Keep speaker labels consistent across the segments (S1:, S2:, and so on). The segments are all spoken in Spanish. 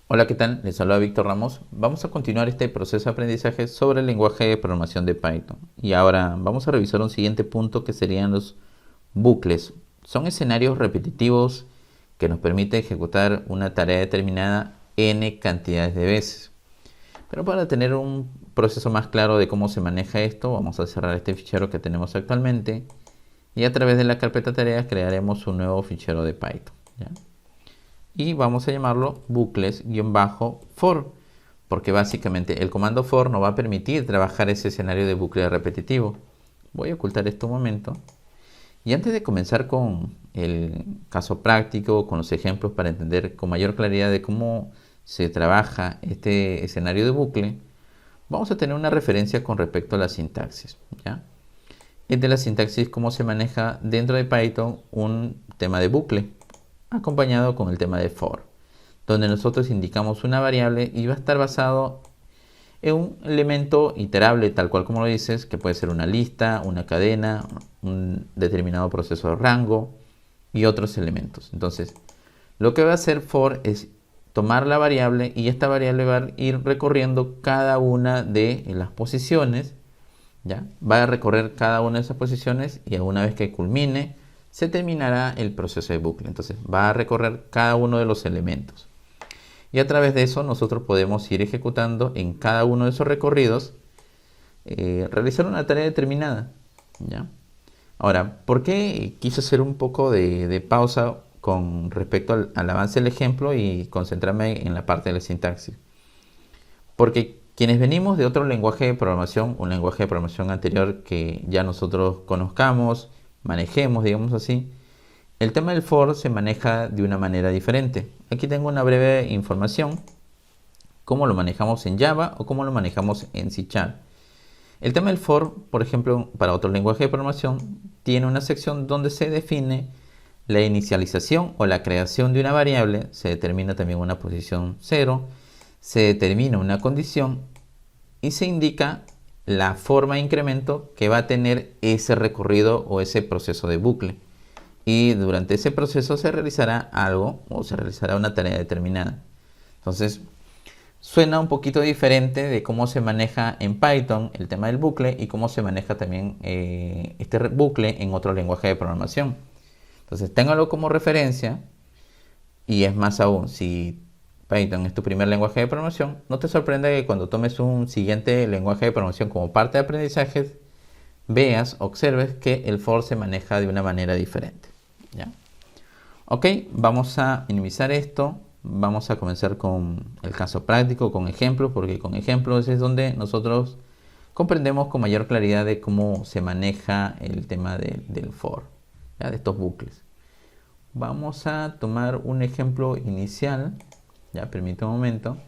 S1: Hola, ¿qué tal? Les saluda Víctor Ramos. Vamos a continuar este proceso de aprendizaje sobre el lenguaje de programación de Python. Y ahora vamos a revisar un siguiente punto que serían los bucles. Son escenarios repetitivos que nos permiten ejecutar una tarea determinada n cantidades de veces. Pero para tener un proceso más claro de cómo se maneja esto, vamos a cerrar este fichero que tenemos actualmente y a través de la carpeta tareas crearemos un nuevo fichero de Python, ¿ya? Y vamos a llamarlo bucles-for, porque básicamente el comando for nos va a permitir trabajar ese escenario de bucle repetitivo. Voy a ocultar esto un momento. Y antes de comenzar con el caso práctico, con los ejemplos para entender con mayor claridad de cómo se trabaja este escenario de bucle, vamos a tener una referencia con respecto a la sintaxis, ¿ya? Es de la sintaxis cómo se maneja dentro de Python un tema de bucle, acompañado con el tema de for, donde nosotros indicamos una variable y va a estar basado en un elemento iterable, tal cual como lo dices, que puede ser una lista, una cadena, un determinado proceso de rango y otros elementos. Entonces, lo que va a hacer for es tomar la variable y esta variable va a ir recorriendo cada una de las posiciones, ¿ya? Va a recorrer cada una de esas posiciones y una vez que culmine, se terminará el proceso de bucle. Entonces va a recorrer cada uno de los elementos. Y a través de eso nosotros podemos ir ejecutando en cada uno de esos recorridos, realizar una tarea determinada, ¿ya? Ahora, ¿por qué quise hacer un poco de pausa con respecto al avance del ejemplo y concentrarme en la parte de la sintaxis? Porque quienes venimos de otro lenguaje de programación, un lenguaje de programación anterior que ya nosotros conozcamos, manejemos, digamos así, el tema del for se maneja de una manera diferente. Aquí tengo una breve información, cómo lo manejamos en Java o cómo lo manejamos en C#. El tema del for, por ejemplo, para otro lenguaje de programación, tiene una sección donde se define la inicialización o la creación de una variable, se determina también una posición 0, se determina una condición y se indica la forma de incremento que va a tener ese recorrido o ese proceso de bucle. Y durante ese proceso se realizará algo o se realizará una tarea determinada. Entonces, suena un poquito diferente de cómo se maneja en Python el tema del bucle y cómo se maneja también este bucle en otro lenguaje de programación. Entonces, téngalo como referencia y es más aún, si Python es tu primer lenguaje de programación, no te sorprenda que cuando tomes un siguiente lenguaje de programación como parte de aprendizaje, veas, observes que el for se maneja de una manera diferente, ¿ya? Ok, vamos a minimizar esto. Vamos a comenzar con el caso práctico, con ejemplos, porque con ejemplos es donde nosotros comprendemos con mayor claridad de cómo se maneja el tema del for, ¿ya? De estos bucles. Vamos a tomar un ejemplo inicial. Ya, permítame un momento.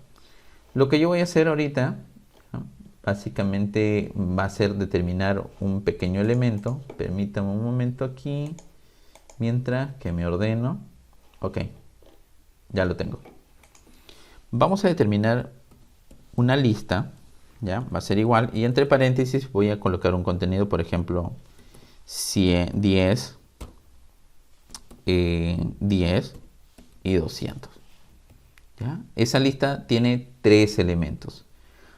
S1: Lo que yo voy a hacer ahorita, ¿no?, básicamente va a ser determinar un pequeño elemento. Permítame un momento aquí, mientras que me ordeno. Ok, ya lo tengo. Vamos a determinar una lista, ya, va a ser igual. Y entre paréntesis voy a colocar un contenido, por ejemplo, 10, 10 y 200. ¿Ya? Esa lista tiene 3 elementos.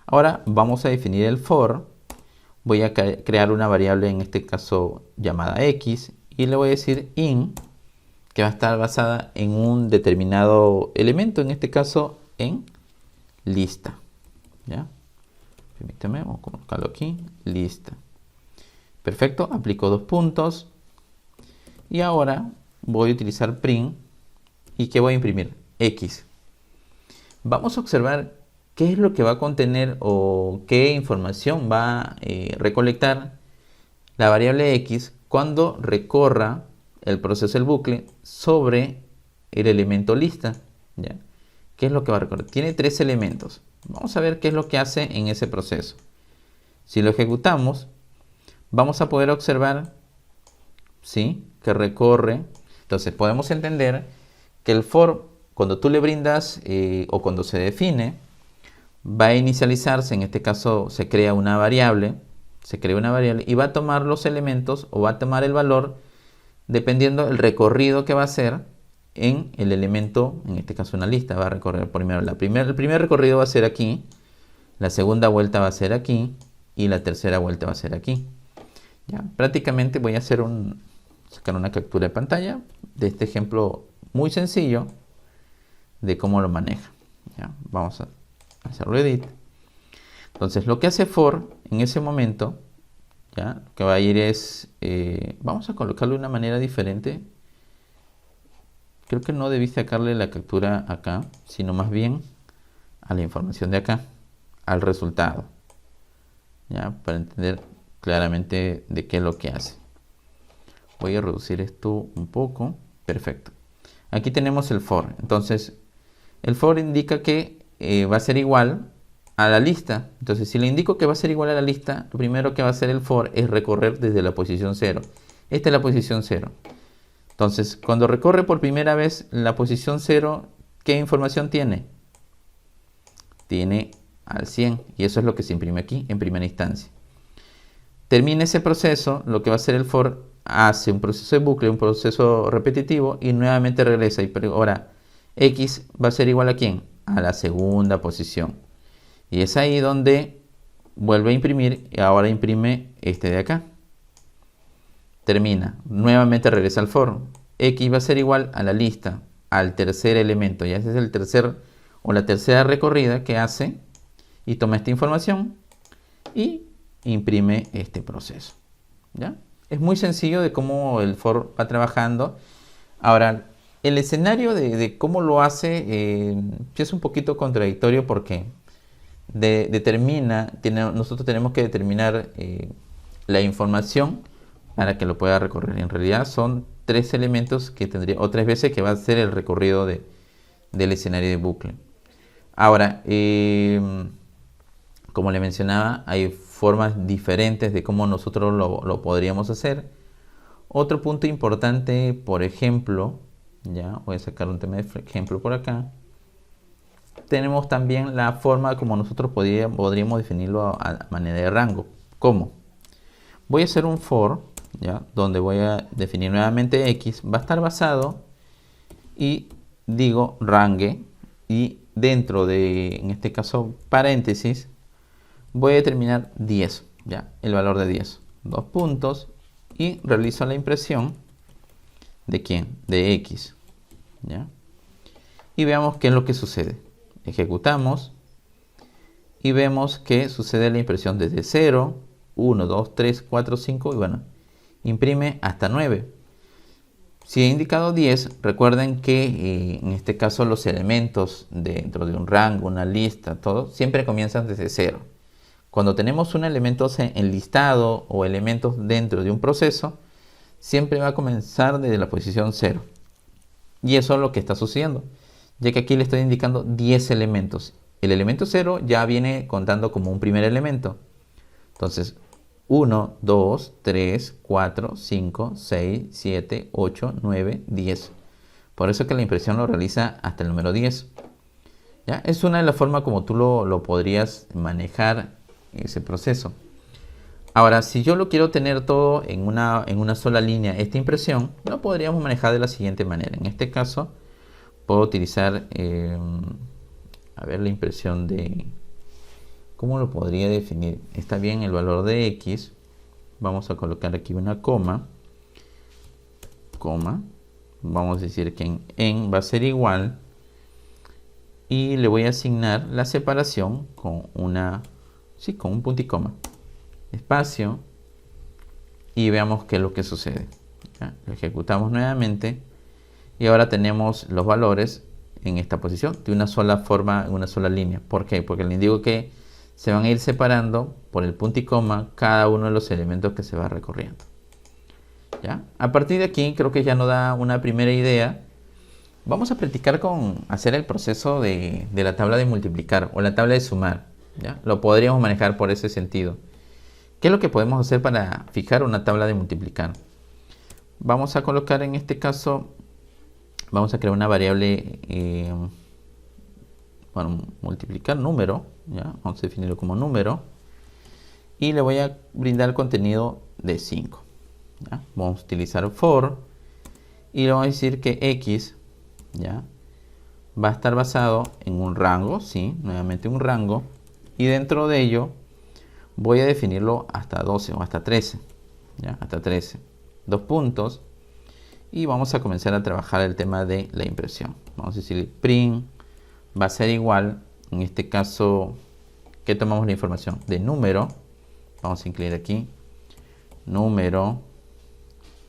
S1: Ahora vamos a definir el for. Voy a crear una variable, en este caso llamada x, y le voy a decir in, que va a estar basada en un determinado elemento, en este caso en lista. ¿Ya? Permítame, vamos a colocarlo aquí, lista. Perfecto, aplico 2 puntos. Y ahora voy a utilizar print. ¿Y qué voy a imprimir? X. Vamos a observar qué es lo que va a contener o qué información va a recolectar la variable x cuando recorra el proceso del bucle sobre el elemento lista, ¿ya? ¿Qué es lo que va a recorrer? Tiene 3 elementos. Vamos a ver qué es lo que hace en ese proceso. Si lo ejecutamos, vamos a poder observar, ¿sí?, que recorre. Entonces podemos entender que el for, cuando tú le brindas o cuando se define, va a inicializarse, en este caso se crea una variable, Se crea una variable y va a tomar los elementos o va a tomar el valor dependiendo del recorrido que va a hacer en el elemento, en este caso una lista. Va a recorrer primero el primer recorrido va a ser aquí, la segunda vuelta va a ser aquí y la tercera vuelta va a ser aquí. ¿Ya? Prácticamente voy a hacer sacar una captura de pantalla de este ejemplo muy sencillo de cómo lo maneja. ¿Ya? Vamos a hacerlo edit. Entonces lo que hace for en ese momento, ¿ya? Lo que va a ir es, vamos a colocarlo de una manera diferente. Creo que no debí sacarle la captura acá, sino más bien a la información de acá, al resultado, ¿ya? Para entender claramente de qué es lo que hace. Voy a reducir esto un poco. Perfecto. Aquí tenemos el for. Entonces, el for indica que va a ser igual a la lista. Entonces, si le indico que va a ser igual a la lista, lo primero que va a hacer el for es recorrer desde la posición 0. Esta es la posición 0. Entonces, cuando recorre por primera vez la posición 0, ¿qué información tiene? Tiene al 100. Y eso es lo que se imprime aquí en primera instancia. Termina ese proceso, lo que va a hacer el for hace un proceso de bucle, un proceso repetitivo y nuevamente regresa. Y ahora, X va a ser igual a ¿quién? A la segunda posición. Y es ahí donde vuelve a imprimir y ahora imprime este de acá. Termina, nuevamente regresa al for. X va a ser igual a la lista, al tercer elemento. Ya ese es el tercer o la tercera recorrida que hace y toma esta información y imprime este proceso. ¿Ya? Es muy sencillo de cómo el for va trabajando. Ahora, el escenario de cómo lo hace es un poquito contradictorio porque nosotros tenemos que determinar la información para que lo pueda recorrer. En realidad son 3 elementos que tendría, o 3 veces que va a ser el recorrido del escenario de bucle. Ahora, como le mencionaba, hay formas diferentes de cómo nosotros lo podríamos hacer. Otro punto importante, por ejemplo, ya voy a sacar un tema de ejemplo por acá. Tenemos también la forma como nosotros podríamos definirlo a manera de rango. ¿Cómo? Voy a hacer un for, ¿ya? Donde voy a definir nuevamente X. Va a estar basado y digo range y dentro de, en este caso, paréntesis, voy a determinar 10, ¿ya? El valor de 10. 2 puntos y realizo la impresión de ¿quién? De X, ¿ya? Y veamos qué es lo que sucede. Ejecutamos y vemos que sucede la impresión desde 0, 1, 2, 3, 4, 5 y bueno, imprime hasta 9. Si he indicado 10, recuerden que en este caso los elementos dentro de un rango, una lista, todo, siempre comienzan desde 0. Cuando tenemos un elemento enlistado o elementos dentro de un proceso, siempre va a comenzar desde la posición 0. Y eso es lo que está sucediendo, ya que aquí le estoy indicando 10 elementos. El elemento 0 ya viene contando como un primer elemento. Entonces, 1, 2, 3, 4, 5, 6, 7, 8, 9, 10. Por eso que la impresión lo realiza hasta el número 10. ¿Ya? Es una de las formas como tú lo podrías manejar ese proceso. Ahora, si yo lo quiero tener todo en una sola línea, esta impresión, lo podríamos manejar de la siguiente manera. En este caso, puedo utilizar, la impresión de... ¿Cómo lo podría definir? Está bien el valor de X. Vamos a colocar aquí una coma. Vamos a decir que en va a ser igual. Y le voy a asignar la separación con con un punto y coma. Espacio. Y veamos qué es lo que sucede. ¿Ya? Lo ejecutamos nuevamente. Y ahora tenemos los valores en esta posición de una sola forma, en una sola línea. ¿Por qué? Porque le indico que se van a ir separando por el punto y coma cada uno de los elementos que se va recorriendo. ¿Ya? A partir de aquí creo que ya nos da una primera idea. Vamos a practicar con hacer el proceso de la tabla de multiplicar o la tabla de sumar. ¿Ya? Lo podríamos manejar por ese sentido. ¿Qué es lo que podemos hacer para fijar una tabla de multiplicar? Vamos a colocar en este caso, vamos a crear una variable multiplicar número, ¿ya? Vamos a definirlo como número y le voy a brindar el contenido de 5. ¿Ya? Vamos a utilizar for y le vamos a decir que x, ¿ya?, va a estar basado en un rango, sí, nuevamente un rango, y dentro de ello voy a definirlo hasta 12 o hasta 13, ¿ya? Hasta 13, dos puntos, y vamos a comenzar a trabajar el tema de la impresión. Vamos a decir print va a ser igual, en este caso, que tomamos la información de número, vamos a incluir aquí número,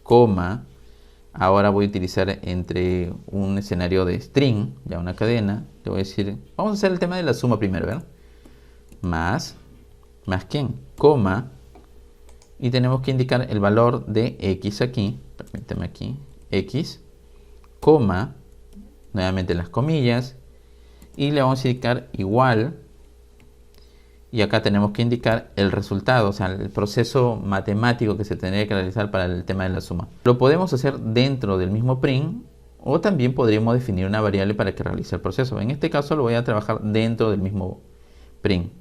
S1: coma. Ahora voy a utilizar entre un escenario de string, ya una cadena. Le voy a decir, vamos a hacer el tema de la suma primero, ¿verdad? Más quién, coma, y tenemos que indicar el valor de x aquí, permíteme aquí, x, coma, nuevamente las comillas, y le vamos a indicar igual, y acá tenemos que indicar el resultado, o sea, el proceso matemático que se tendría que realizar para el tema de la suma. Lo podemos hacer dentro del mismo print, o también podríamos definir una variable para que realice el proceso. En este caso lo voy a trabajar dentro del mismo print.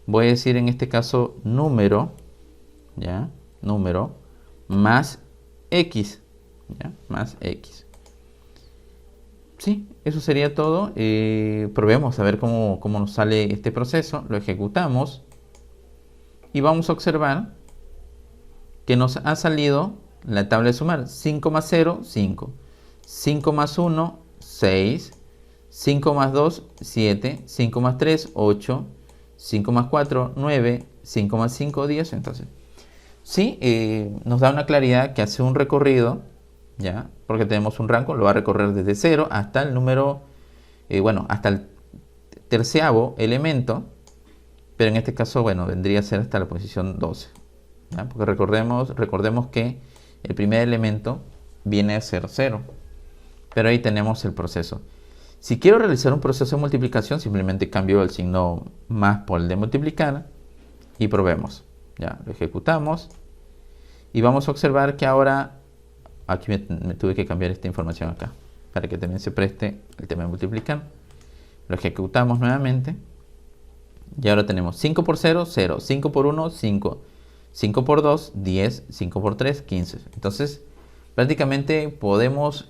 S1: Voy a decir en este caso número, ¿ya?, número más x, ¿ya?, más x. Sí, eso sería todo. Probemos a ver cómo nos sale este proceso. Lo ejecutamos y vamos a observar que nos ha salido la tabla de sumar. 5 más 0, 5. 5 más 1, 6. 5 más 2, 7. 5 más 3, 8. 5 más 4, 9. 5 más 5, 10. Entonces, sí, nos da una claridad que hace un recorrido, ¿ya?, porque tenemos un rango, lo va a recorrer desde 0 hasta el número, hasta el terceavo elemento, pero en este caso, vendría a ser hasta la posición 12, ¿ya? Porque recordemos que el primer elemento viene a ser 0, pero ahí tenemos el proceso. Si quiero realizar un proceso de multiplicación, simplemente cambio el signo más por el de multiplicar y probemos. Ya, lo ejecutamos y vamos a observar que ahora aquí me tuve que cambiar esta información acá para que también se preste el tema de multiplicar. Lo ejecutamos nuevamente y ahora tenemos 5 por 0, 0, 5 por 1, 5, 5 por 2, 10, 5 por 3, 15. Entonces prácticamente podemos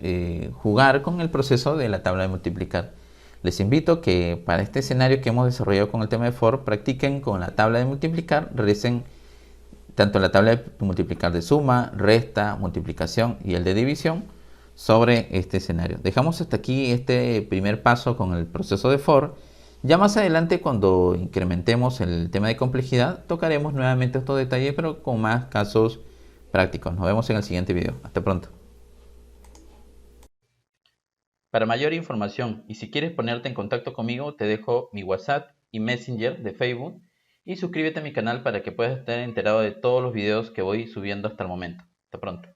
S1: jugar con el proceso de la tabla de multiplicar. Les invito que para este escenario que hemos desarrollado con el tema de for, practiquen con la tabla de multiplicar, realicen tanto la tabla de multiplicar de suma, resta, multiplicación y el de división sobre este escenario. Dejamos hasta aquí este primer paso con el proceso de for. Ya más adelante, cuando incrementemos el tema de complejidad, tocaremos nuevamente estos detalles, pero con más casos prácticos. Nos vemos en el siguiente video. Hasta pronto. Para mayor información y si quieres ponerte en contacto conmigo, te dejo mi WhatsApp y Messenger de Facebook. Y suscríbete a mi canal para que puedas estar enterado de todos los videos que voy subiendo hasta el momento. Hasta pronto.